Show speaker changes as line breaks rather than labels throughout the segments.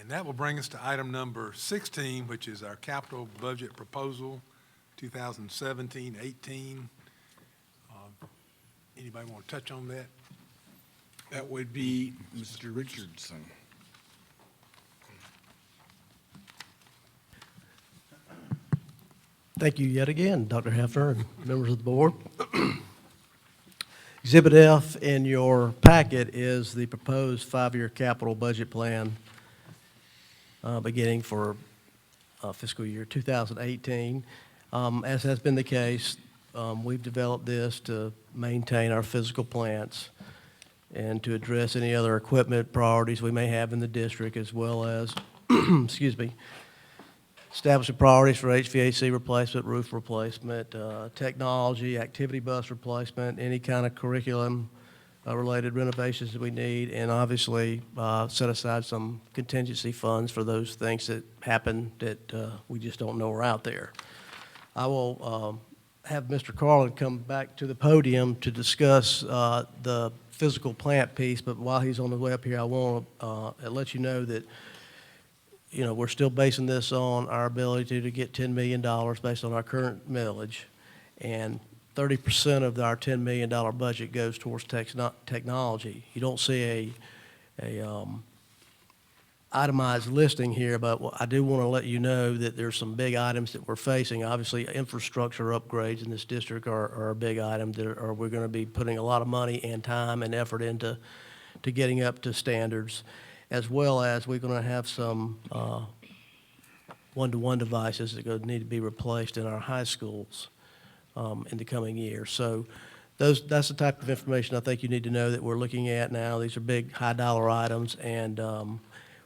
And that will bring us to item number 16, which is our capital budget proposal, 2017-18. Anybody want to touch on that?
That would be Mr. Richardson.
Thank you yet again, Dr. Hefner and members of the board. Exhibit F in your packet is the proposed five-year capital budget plan beginning for fiscal year 2018. As has been the case, we've developed this to maintain our physical plants and to address any other equipment priorities we may have in the district, as well as, excuse me, establishing priorities for HVAC replacement, roof replacement, technology, activity bus replacement, any kind of curriculum related renovations that we need, and obviously set aside some contingency funds for those things that happen that we just don't know are out there. I will have Mr. Carlin come back to the podium to discuss the physical plant piece, but while he's on the way up here, I want to let you know that we're still basing this on our ability to get $10 million based on our current millage, and 30% of our $10 million budget goes towards technology. You don't see a itemized listing here, but I do want to let you know that there's some big items that we're facing. Obviously, infrastructure upgrades in this district are a big item that we're going to be putting a lot of money and time and effort into getting up to standards, as well as we're going to have some one-to-one devices that are going to need to be replaced in our high schools in the coming year. So that's the type of information I think you need to know that we're looking at now. These are big, high-dollar items, and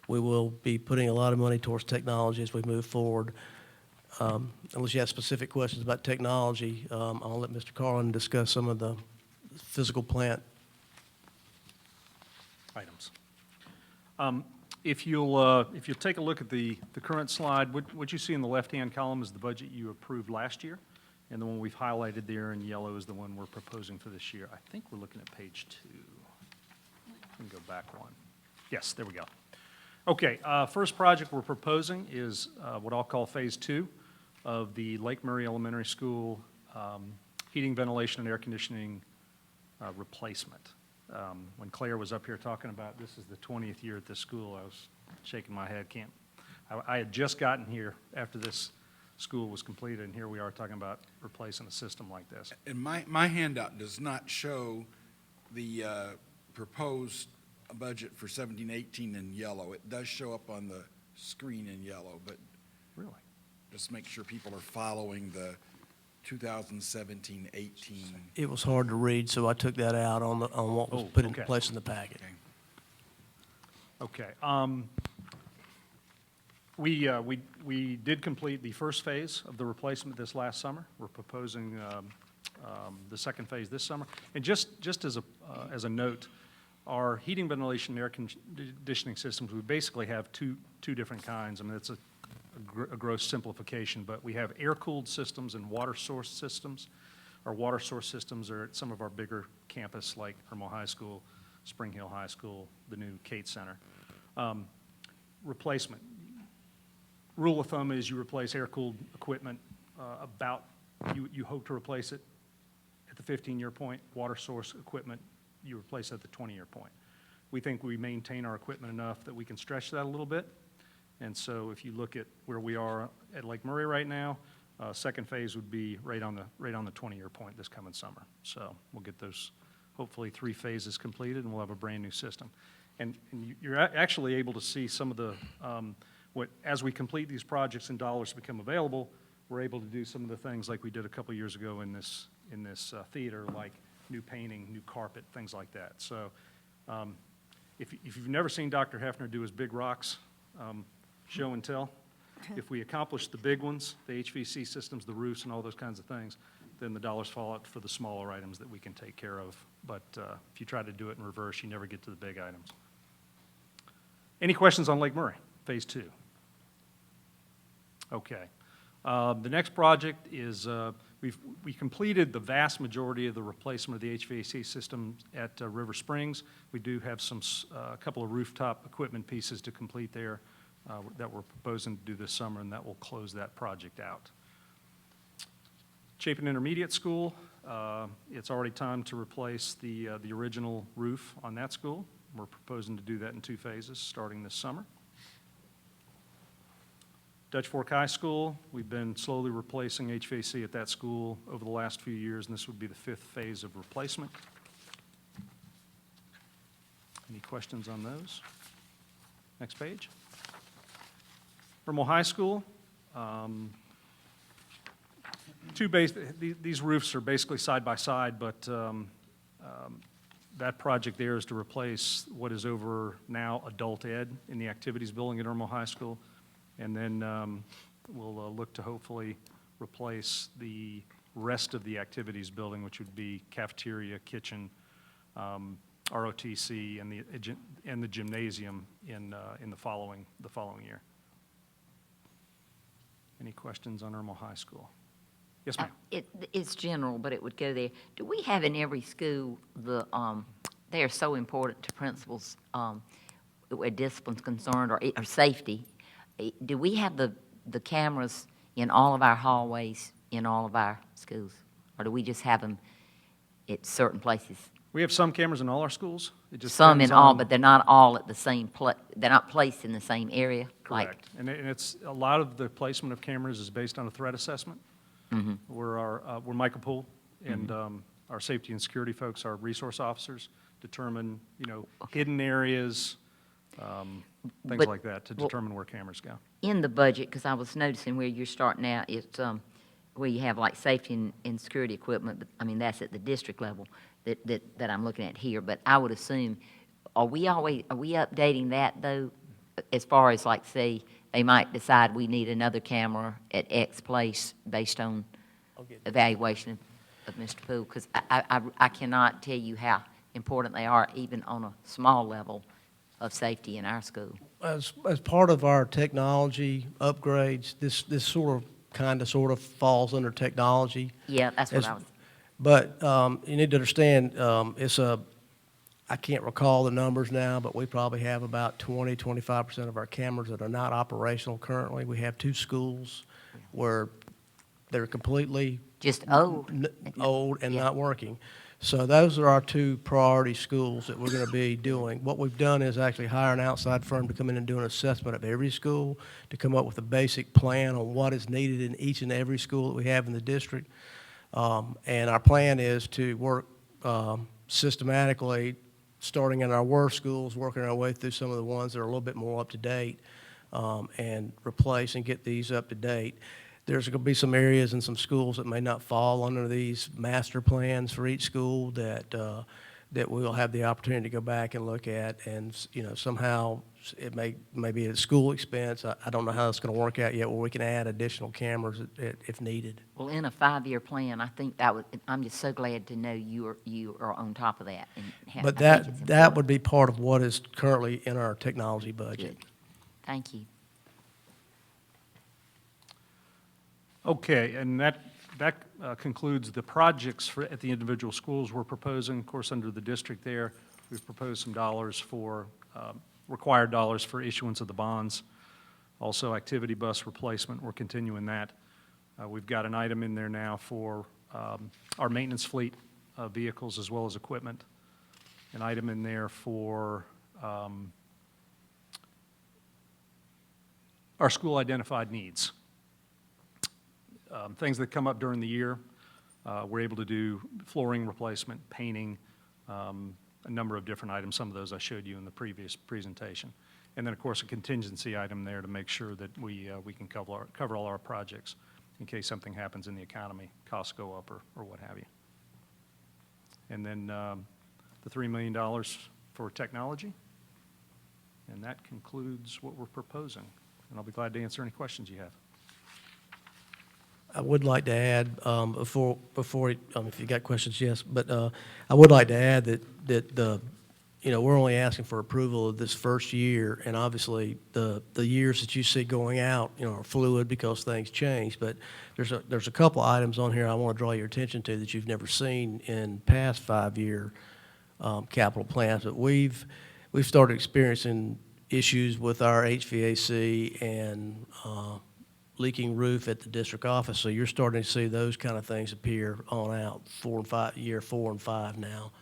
we will be putting a lot of money towards technology as we move forward. Unless you have specific questions about technology, I'll let Mr. Carlin discuss some of the physical plant
items. If you'll take a look at the current slide, what you see in the left-hand column is the budget you approved last year, and the one we've highlighted there in yellow is the one we're proposing for this year. I think we're looking at page 2. Let me go back one. Yes, there we go. Okay, first project we're proposing is what I'll call Phase 2 of the Lake Murray Elementary School heating, ventilation, and air conditioning replacement. When Claire was up here talking about this is the 20th year at this school, I was shaking my head. I had just gotten here after this school was completed, and here we are talking about replacing a system like this.
And my handout does not show the proposed budget for 17-18 in yellow. It does show up on the screen in yellow, but
Really?
just make sure people are following the 2017-18.
It was hard to read, so I took that out on what was put into
okay.
place in the packet.
Okay. We did complete the first phase of the replacement this last summer. We're proposing the second phase this summer. And just as a note, our heating, ventilation, and air conditioning systems, we basically have two different kinds. I mean, it's a gross simplification, but we have air-cooled systems and water source systems. Our water source systems are at some of our bigger campus like Irmo High School, Spring Hill High School, the new Kate Center. Replacement. Rule of thumb is you replace air-cooled equipment you hope to replace it at the 15-year point. Water source equipment, you replace at the 20-year point. We think we maintain our equipment enough that we can stretch that a little bit. And so if you look at where we are at Lake Murray right now, second phase would be right on the 20-year point this coming summer. So we'll get those, hopefully, 3 phases completed, and we'll have a brand-new system. And you're actually able to see some of the, as we complete these projects and dollars become available, we're able to do some of the things like we did a couple years ago in this theater, like new painting, new carpet, things like that. So if you've never seen Dr. Hefner do his big rocks show and tell, if we accomplish the big ones, the HVAC systems, the roofs, and all those kinds of things, then the dollars fall out for the smaller items that we can take care of. But if you try to do it in reverse, you never get to the big items. Any questions on Lake Murray, Phase 2? Okay. The next project is we completed the vast majority of the replacement of the HVAC system at River Springs. We do have a couple of rooftop equipment pieces to complete there. that we're proposing to do this summer, and that will close that project out. Chapin Intermediate School, it's already time to replace the original roof on that school. We're proposing to do that in 2 phases, starting this summer. Dutch Fork High School, we've been slowly replacing HVAC at that school over the last few years, and this would be the 5th phase of replacement. Any questions on those? Next page. Irmo High School, these roofs are basically side by side, but that project there is to replace what is over now adult ed in the activities building at Irmo High School. And then we'll look to hopefully replace the rest of the activities building, which would be cafeteria, kitchen, ROTC, and the gymnasium in the following year. Any questions on Irmo High School? Yes, ma'am.
It's general, but it would go there. Do we have in every school they are so important to principals where discipline's concerned or safety? Do we have the cameras in all of our hallways in all of our schools? Or do we just have them at certain places?
We have some cameras in all our schools. It just
Some in
depends
all,
on-
but they're not all at the same place, they're not placed in the same area? like-
Correct. And it's, a lot of the placement of cameras is based on a threat assessment. Where we're Michael Poole, and our safety and security folks, our resource officers, determine, hidden areas, things
But-
like that, to
well-
determine where cameras go.
In the budget, because I was noticing where you're starting out, it's where you have like safety and security equipment, but I mean, that's at the district level that I'm looking at here. But I would assume, are we updating that though? As far as like, say, they might decide we need another camera at X place based on evaluation of Mr. Poole? Because I cannot tell you how important they are, even on a small level of safety in our school.
As part of our technology upgrades, this sort of falls under technology.
Yeah, that's what
As-
I was.
But you need to understand, I can't recall the numbers now, but we probably have about 25% of our cameras that are not operational currently. We have 2 schools where they're completely
Just old.
old and
Yeah.
not working. So those are our 2 priority schools that we're going to be doing. What we've done is actually hire an outside firm to come in and do an assessment of every school, to come up with a basic plan on what is needed in each and every school that we have in the district. And our plan is to work systematically, starting in our worst schools, working our way through some of the ones that are a little bit more up to date, and replace and get these up to date. There's going to be some areas in some schools that may not fall under these master plans for each school that we'll have the opportunity to go back and look at, and somehow it may be at school expense. I don't know how it's going to work out yet, where we can add additional cameras if needed.
Well, in a 5-year plan, I think that would, I'm just so glad to know you are on top of that. And
But
I think it's
that
important.
would be part of what is currently in our technology budget.
Good. Thank you.
Okay, and that concludes the projects at the individual schools we're proposing. Of course, under the district there, we've proposed some dollars for, required dollars for issuance of the bonds. Also, activity bus replacement, we're continuing that. We've got an item in there now for our maintenance fleet of vehicles as well as equipment. An item in there for our school identified needs. Things that come up during the year, we're able to do flooring replacement, painting, a number of different items. Some of those I showed you in the previous presentation. And then, of course, a contingency item there to make sure that we can cover all our projects in case something happens in the economy, costs go up or what have you. And then the $3 million for technology. And that concludes what we're proposing. And I'll be glad to answer any questions you have.
I would like to add, if you got questions, yes, but I would like to add that we're only asking for approval of this first year, and obviously the years that you see going out, are fluid because things change. But there's a couple items on here I want to draw your attention to that you've never seen in past 5-year capital plans. But we've started experiencing issues with our HVAC and leaking roof at the district office. So you're starting to see those kind of things appear on out, year 4 and 5 now.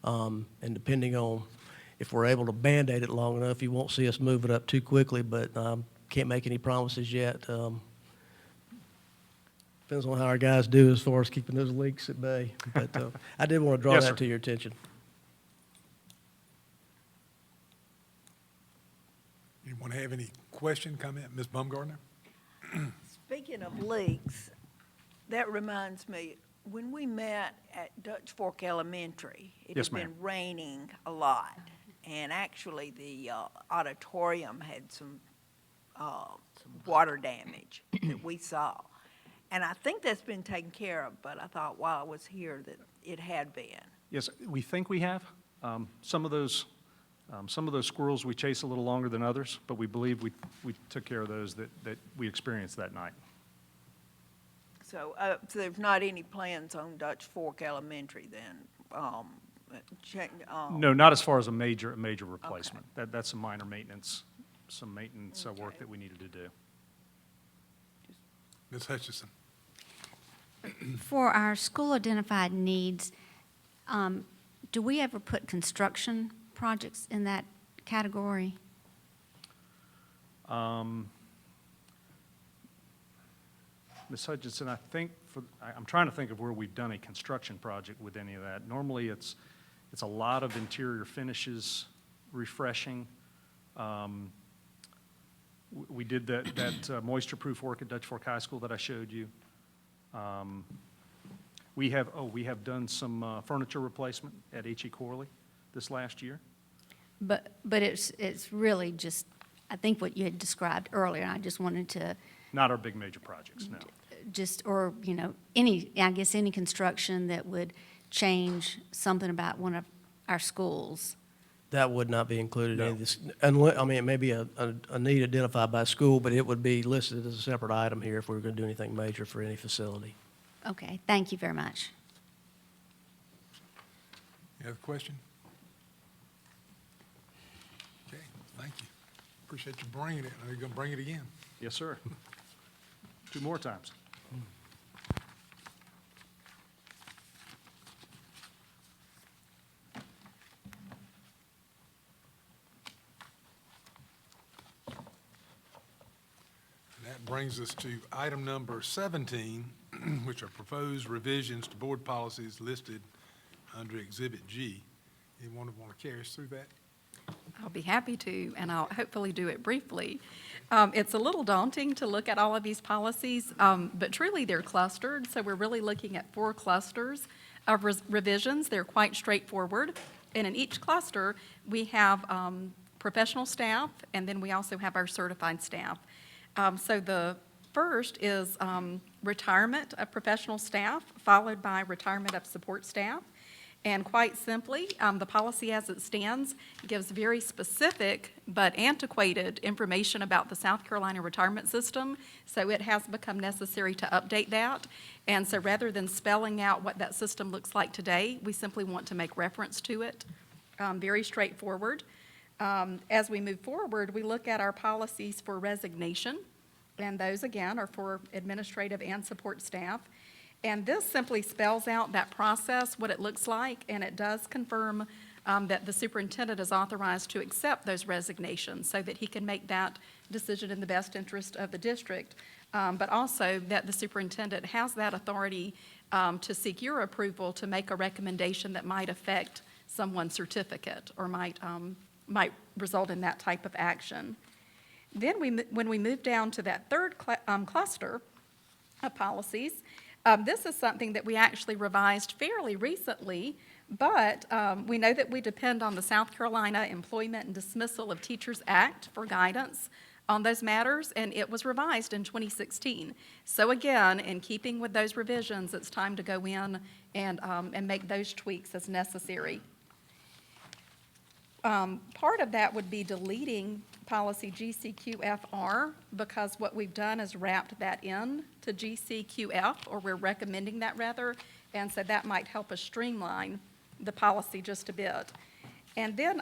And depending on if we're able to Band-Aid it long enough, you won't see us move it up too quickly, but can't make any promises yet. Depends on how our guys do as far as keeping those leaks at bay. But I did want to draw
Yes,
that
sir.
to your attention.
Anyone have any question, comment? Ms. Baumgartner?
Speaking of leaks, that reminds me, when we met at Dutch Fork Elementary, it
Yes,
had been
ma'am.
raining a lot, and actually the auditorium had some water damage that we saw. And I think that's been taken care of, but I thought while I was here that it had been.
Yes, we think we have. Some of those squirrels we chase a little longer than others, but we believe we took care of those that we experienced that night.
So there's not any plans on Dutch Fork Elementary then?
No, not as far as a major replacement. That's some minor maintenance, work
Okay.
that we needed to do.
Ms. Hutchison?
For our school-identified needs, do we ever put construction projects in that category?
Ms. Hutchinson, I'm trying to think of where we've done a construction project with any of that. Normally, it's a lot of interior finishes, refreshing. We did that moisture-proof work at Dutch Fork High School that I showed you. We have done some furniture replacement at H.E. Corley this last year.
But it's really just, I think what you had described earlier, and I just wanted to
Not our big major projects, no.
or, any construction that would change something about one of our schools.
That would not be included in
No.
this, unless, I mean, it may be a need identified by school, but it would be listed as a separate item here if we were going to do anything major for any facility.
Okay, thank you very much.
You have a question? Okay, thank you. Appreciate you bringing it. Are you going to bring it again?
Yes, sir. 2 more times.
And that brings us to item number 17, which are proposed revisions to board policies listed under Exhibit G. Anyone want to carry us through that?
I'll be happy to, and I'll hopefully do it briefly. It's a little daunting to look at all of these policies, but truly they're clustered, so we're really looking at 4 clusters of revisions. They're quite straightforward, and in each cluster, we have professional staff, and then we also have our certified staff. So the first is retirement of professional staff, followed by retirement of support staff. And quite simply, the policy as it stands gives very specific but antiquated information about the South Carolina retirement system, so it has become necessary to update that. And so rather than spelling out what that system looks like today, we simply want to make reference to it. Very straightforward. As we move forward, we look at our policies for resignation, and those, again, are for administrative and support staff. And this simply spells out that process, what it looks like, and it does confirm that the superintendent is authorized to accept those resignations so that he can make that decision in the best interest of the district, but also that the superintendent has that authority to seek your approval to make a recommendation that might affect someone's certificate or might result in that type of action. Then when we move down to that third cluster of policies, this is something that we actually revised fairly recently, but we know that we depend on the South Carolina Employment and Dismissal of Teachers Act for guidance on those matters, and it was revised in 2016. So again, in keeping with those revisions, it's time to go in and make those tweaks as necessary. Part of that would be deleting policy GCQFR, because what we've done is wrapped that in to GCQF, or we're recommending that rather, and so that might help us streamline the policy just a bit. And then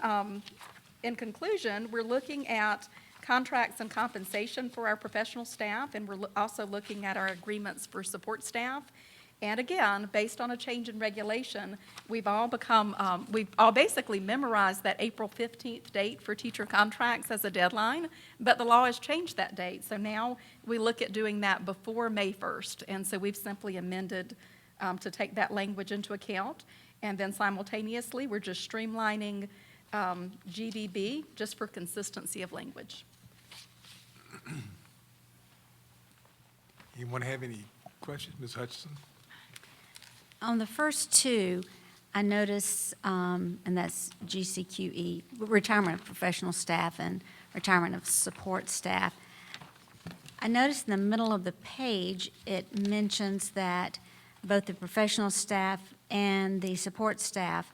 In conclusion, we're looking at contracts and compensation for our professional staff, and we're also looking at our agreements for support staff. And again, based on a change in regulation, we've all basically memorized that April 15th date for teacher contracts as a deadline, but the law has changed that date. So now we look at doing that before May 1st. And so we've simply amended to take that language into account. And then simultaneously, we're just streamlining GBB just for consistency of language.
Anyone have any questions? Ms. Hutchinson?
On the first two, I notice, and that's GCQE, retirement of professional staff and retirement of support staff. I noticed in the middle of the page, it mentions that both the professional staff and the support staff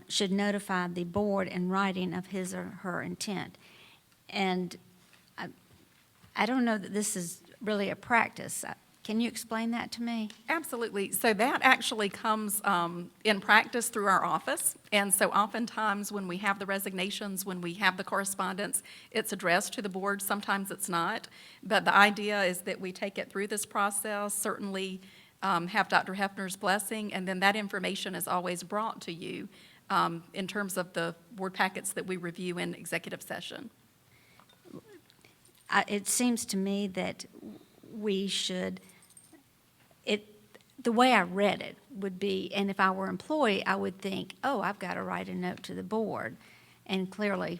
should notify the board in writing of his or her intent. And I don't know that this is really a practice. Can you explain that to me?
Absolutely. So that actually comes in practice through our office. And so oftentimes when we have the resignations, when we have the correspondence, it's addressed to the board. Sometimes it's not. But the idea is that we take it through this process, certainly have Dr. Hefner's blessing, and then that information is always brought to you in terms of the board packets that we review in executive session.
It seems to me that we should, the way I read it would be, and if I were employee, I would think, oh, I've got to write a note to the board. And clearly,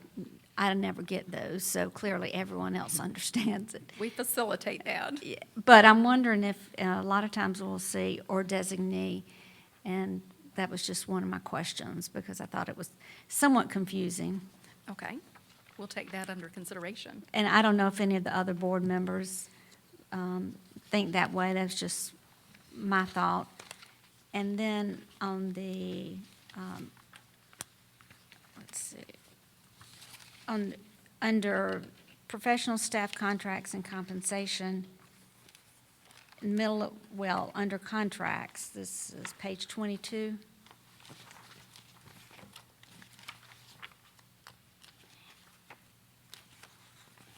I never get those, so clearly everyone else understands it.
We facilitate that.
Yeah, but I'm wondering if, a lot of times we'll see or designee, and that was just one of my questions because I thought it was somewhat confusing.
Okay. We'll take that under consideration.
And I don't know if any of the other board members think that way. That's just my thought. And then on the, let's see, under professional staff contracts and compensation, under contracts, this is page 22.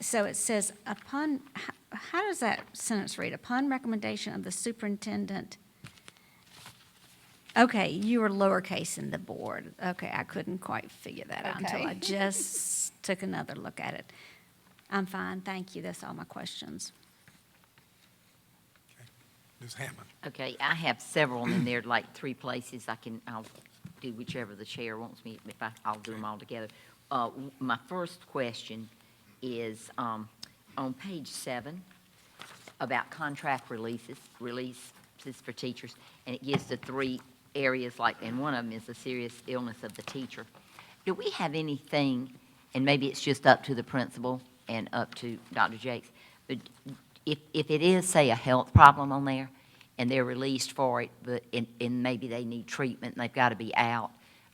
So it says, how does that sentence read? Upon recommendation of the superintendent. Okay, you were lowercase in the board. Okay, I couldn't quite figure that out until I
Okay.
just took another look at it. I'm fine, thank you. That's all my questions.
Ms. Hammond?
Okay, I have several in there, like 3 places. I'll do whichever the chair wants me, I'll do them all together. My first question is on page 7 about contract releases for teachers, and it gives the 3 areas, and one of them is the serious illness of the teacher. Do we have anything, and maybe it's just up to the principal and up to Dr. Jakes, but if it is, say, a health problem on there, and they're released for it, but and maybe they need treatment and they've got to be out,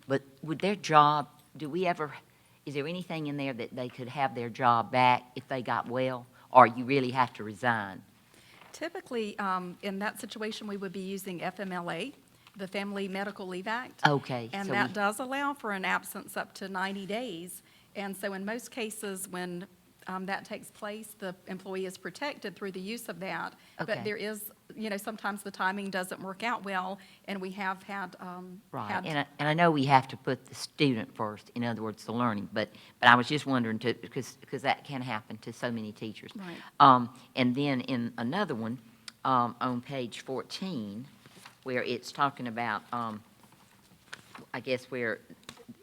but would their job, is there anything in there that they could have their job back if they got well, or you really have to resign?
Typically, in that situation, we would be using FMLA, the Family Medical Leave Act.
Okay.
And
so
that does allow for an absence up to 90 days. And so in most cases, when that takes place, the employee is protected through the use of that.
Okay.
But there is, sometimes the timing doesn't work out well, and we have had.
Right, and I know we have to put the student first, in other words, the learning, but I was just wondering, because that can happen to so many teachers.
Right.
And then in another one, on page 14, where it's talking about, I guess where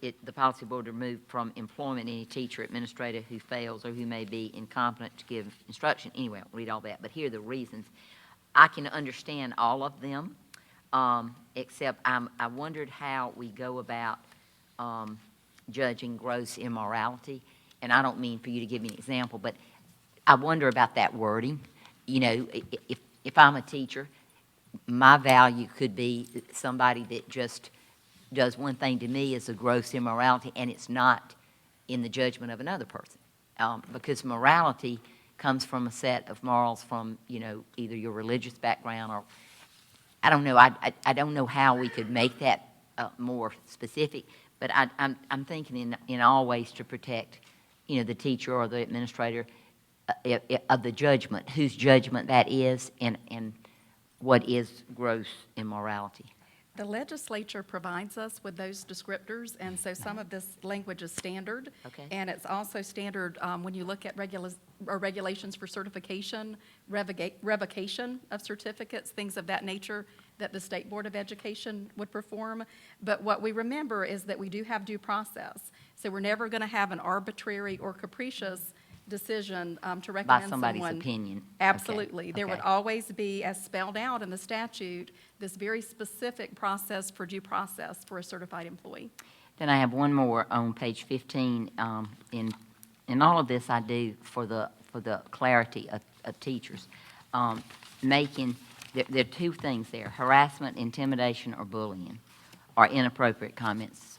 the policy board removed from employment any teacher, administrator who fails or who may be incompetent to give instruction. Anyway, I'll read all that, but here are the reasons. I can understand all of them, except I wondered how we go about judging gross immorality. And I don't mean for you to give me an example, but I wonder about that wording. If I'm a teacher, my value could be somebody that just does one thing to me as a gross immorality, and it's not in the judgment of another person. Because morality comes from a set of morals from, either your religious background or, I don't know. I don't know how we could make that more specific, But I'm thinking in all ways to protect, you know, the teacher or the administrator of the judgment, whose judgment that is, and what is gross immorality.
The legislature provides us with those descriptors, and so some of this language is standard.
Okay.
And it's also standard when you look at regulations for certification, revocation of certificates, things of that nature that the State Board of Education would perform. But what we remember is that we do have due process. So we're never going to have an arbitrary or capricious decision to recommend someone.
somebody's opinion. Okay,
Absolutely. There would
okay.
always be, as spelled out in the statute, this very specific process for due process for a certified employee.
Then I have one more on page 15. In all of this, I do for the clarity of teachers. There are two things there: harassment, intimidation, or bullying, or inappropriate comments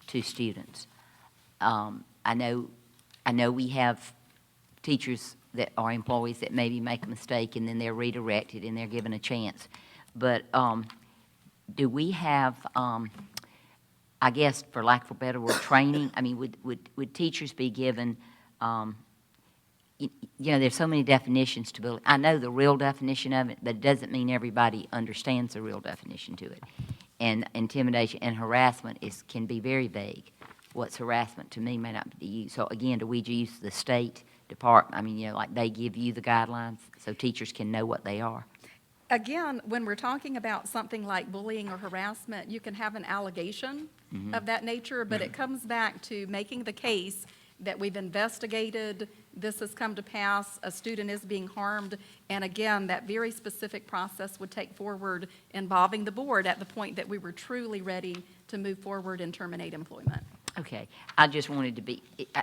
to students. I know we have teachers that are employees that maybe make a mistake and then they're redirected and they're given a chance. But do we have, I guess, for lack of a better word, training? I mean, would teachers be given, you know, there's so many definitions to bullying. I know the real definition of it, but it doesn't mean everybody understands the real definition to it. And intimidation and harassment can be very vague. What's harassment to me may not be used. So again, do we use the State Department? I mean, you know, like they give you the guidelines so teachers can know what they are.
Again, when we're talking about something like bullying or harassment, you can have an allegation of that nature, but it comes back to making the case that we've investigated, this has come to pass, a student is being harmed, and again, that very specific process would take forward involving the board at the point that we were truly ready to move forward and terminate employment.
Okay, I just wanted to be,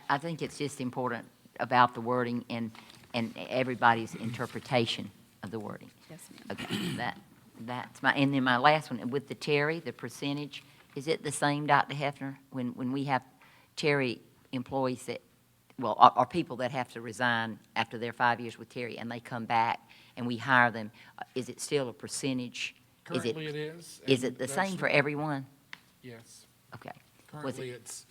I think it's just important about the wording and everybody's interpretation of the wording.
Yes, ma'am.
Okay, that's my, and then my last one, with the Terry, the percentage, is it the same, Dr. Hefner, when we have Terry employees that, well, are people that have to resign after their 5 years with Terry and they come back and we hire them, is it still a percentage?
Currently it is.
Is
and
it the
that's
same for
not-
everyone?
Yes.
Okay. Was
Currently,
it-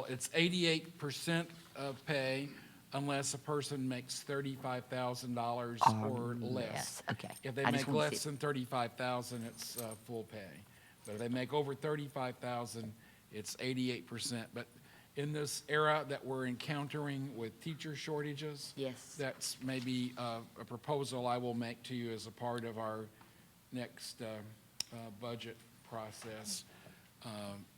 it's 88% of pay unless a person makes $35,000 or less.
Yes, okay.
If they
I just
make
wanted to
less
see-
than 35,000, it's full pay. But if they make over 35,000, it's 88%. But in this era that we're encountering with teacher shortages,
Yes.
that's maybe a proposal I will make to you as a part of our next budget process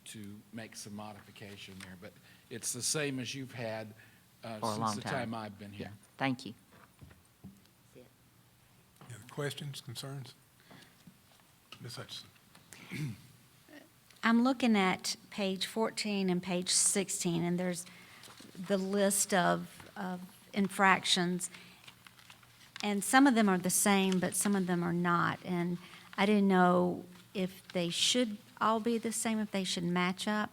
to make some modification there. But it's the same as you've had
For a long
since the
time.
time I've been here.
Thank you.
Any other questions, concerns? Ms. Hutchinson?
I'm looking at page 14 and page 16, and there's the list of infractions. And some of them are the same, but some of them are not. And I didn't know if they should all be the same, if they should match up.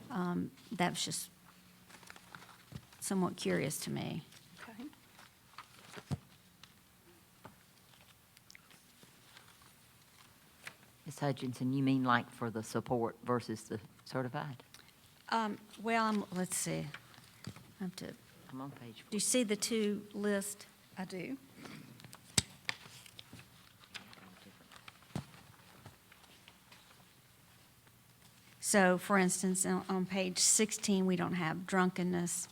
That was just somewhat curious to me.
Okay.
Ms. Hutchinson, you mean like for the support versus the certified?
Well, let's see. I have to, do
I'm on page
you see the two list?
I do.
So, for instance, on page 16, we don't have drunkenness,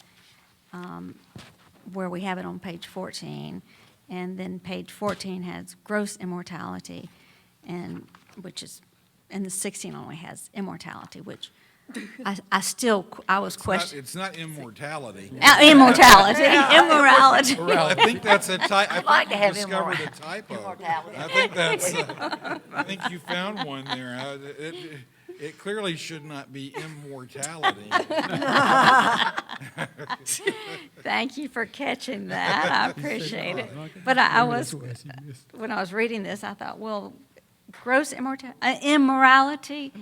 where we have it on page 14. And then page 14 has gross immortality, and the 16 only has immortality, which I was questioning.
It's not immortality.
Immortality, immorality.
Well, I think that's a typo.
I'd like to have
discovered a typo.
immortality.
I think that's, I think you found one there. It clearly should not be immortality.
Thank you for catching that. I appreciate it. But I was, when I was reading this, I thought, well, gross immorality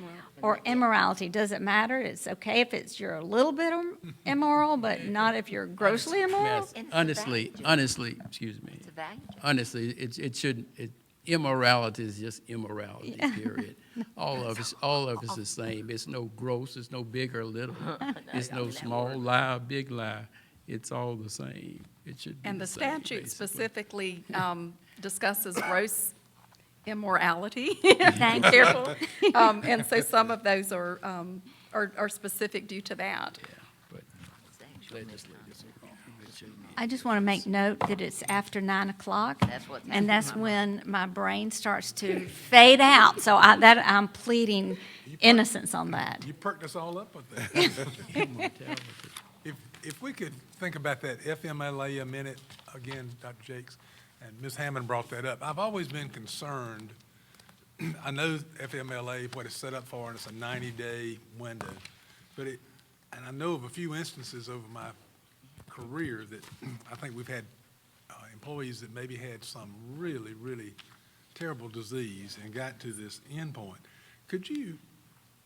or immorality, does it matter? It's okay if you're a little bit immoral, but not if you're grossly immoral?
And it's
Honestly,
valid.
excuse me.
It's a value.
Honestly, it shouldn't, immorality is just immorality, period. All of us the same. It's no gross, it's no big or little. It's no small lie, big lie. It's all the same. It should be
And the
same,
statute
basically.
specifically discusses gross immorality.
Thank you.
Careful. And so some of those are specific due to that.
Yeah, but legislators are wrong. It shouldn't be.
I just want to make note that it's after 9 o'clock.
That's what's
And that's
happening.
when my brain starts to fade out. So I'm pleading innocence on that.
You perked us all up with that. If we could think about that FMLA a minute, again, Dr. Jakes, and Ms. Hammond brought that up. I've always been concerned, I know FMLA, what it's set up for, and it's a 90-day window, but and I know of a few instances over my career that I think we've had employees that maybe had some really, really terrible disease and got to this endpoint. Could you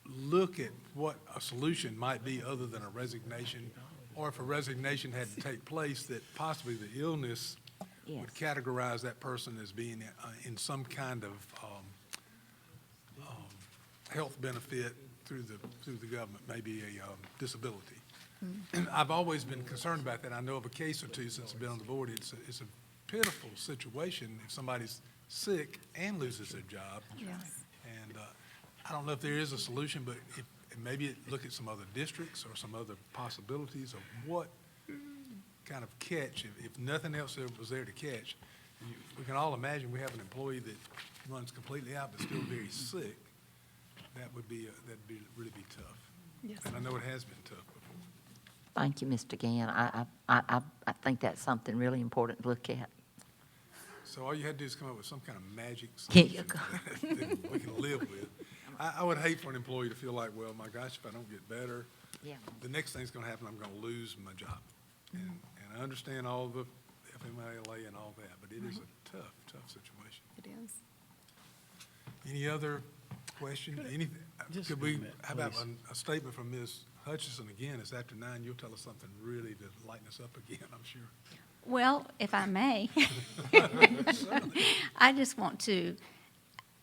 look at what a solution might be other than a resignation, or if a resignation had to take place, that possibly the illness
Yes.
would categorize that person as being in some kind of health benefit through the government, maybe a disability. And I've always been concerned about that. I know of a case or two since I've been on the board. It's a pitiful situation if somebody's sick and loses their job.
Yes.
And I don't know if there is a solution, but maybe look at some other districts or some other possibilities of what kind of catch, if nothing else was there to catch. We can all imagine we have an employee that runs completely out but still very sick. That'd really be tough.
Yes.
And I know it has been tough before.
Thank you, Mr. Gann. I think that's something really important to look at.
So all you had to do is come up with some kind of magic
Yeah.
solution that we can live with. I would hate for an employee to feel like, well, my gosh, if I don't get better,
Yeah.
the next thing's gonna happen, I'm gonna lose my job. And I understand all the FMLA and all that, but it is a tough situation.
It is.
Any other question? Anything?
Just
Could
a
we,
minute,
how about
please.
a statement from Ms. Hutchison again? It's after 9. You'll tell us something really to lighten us up again, I'm sure.
Well, if I may, I just want to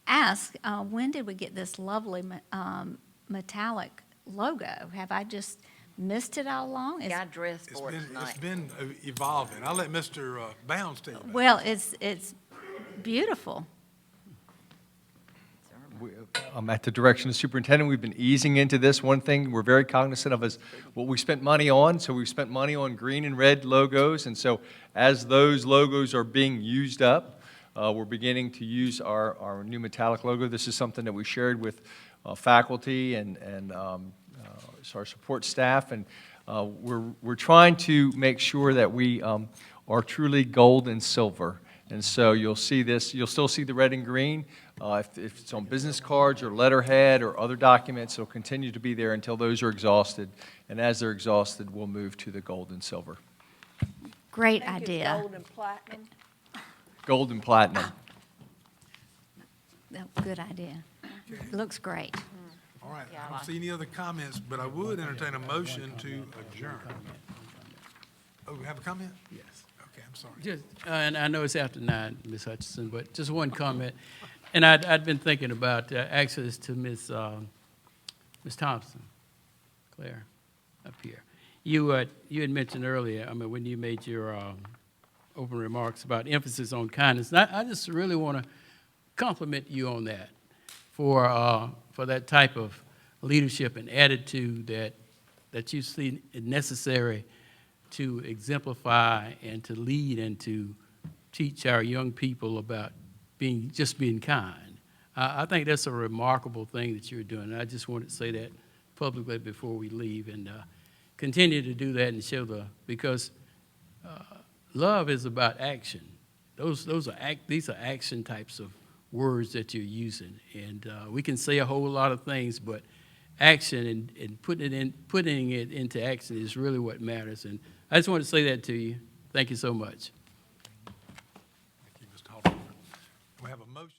ask, when did we get this lovely metallic logo? Have I just missed it all along?
Yeah, I dressed
It's
for it
been,
tonight.
it's been evolving. I'll let Mr. Bounds tell you about it.
Well, it's beautiful.
At the direction of the superintendent, we've been easing into this. One thing we're very cognizant of is what we spent money on. So we've spent money on green and red logos. And so as those logos are being used up, we're beginning to use our new metallic logo. This is something that we shared with faculty and our support staff. And we're trying to make sure that we are truly gold and silver. And so you'll see this, you'll still see the red and green. If it's on business cards or letterhead or other documents, it'll continue to be there until those are exhausted. And as they're exhausted, we'll move to the gold and silver.
Great
I think it's
idea.
gold and platinum.
Gold and platinum.
Good idea. Looks great.
All right, I don't see any other comments, but I would entertain a motion to adjourn. Oh, we have a comment?
Yes.
Okay, I'm sorry.
Just, and I know it's after 9, Ms. Hutchison, but just one comment. And I'd been thinking about access to Ms. Thompson, Claire, up here. You had mentioned earlier, I mean, when you made your open remarks about emphasis on kindness, and I just really want to compliment you on that for that type of leadership and attitude that you see necessary to exemplify and to lead and to teach our young people about being kind. I think that's a remarkable thing that you're doing. And I just wanted to say that publicly before we leave, and continue to do that and show because love is about action. These are action types of words that you're using, and we can say a whole lot of things, but action and putting it into action is really what matters. And I just want to say that to you. Thank you so much.
Thank you, Mr. Halterman. We have a motion.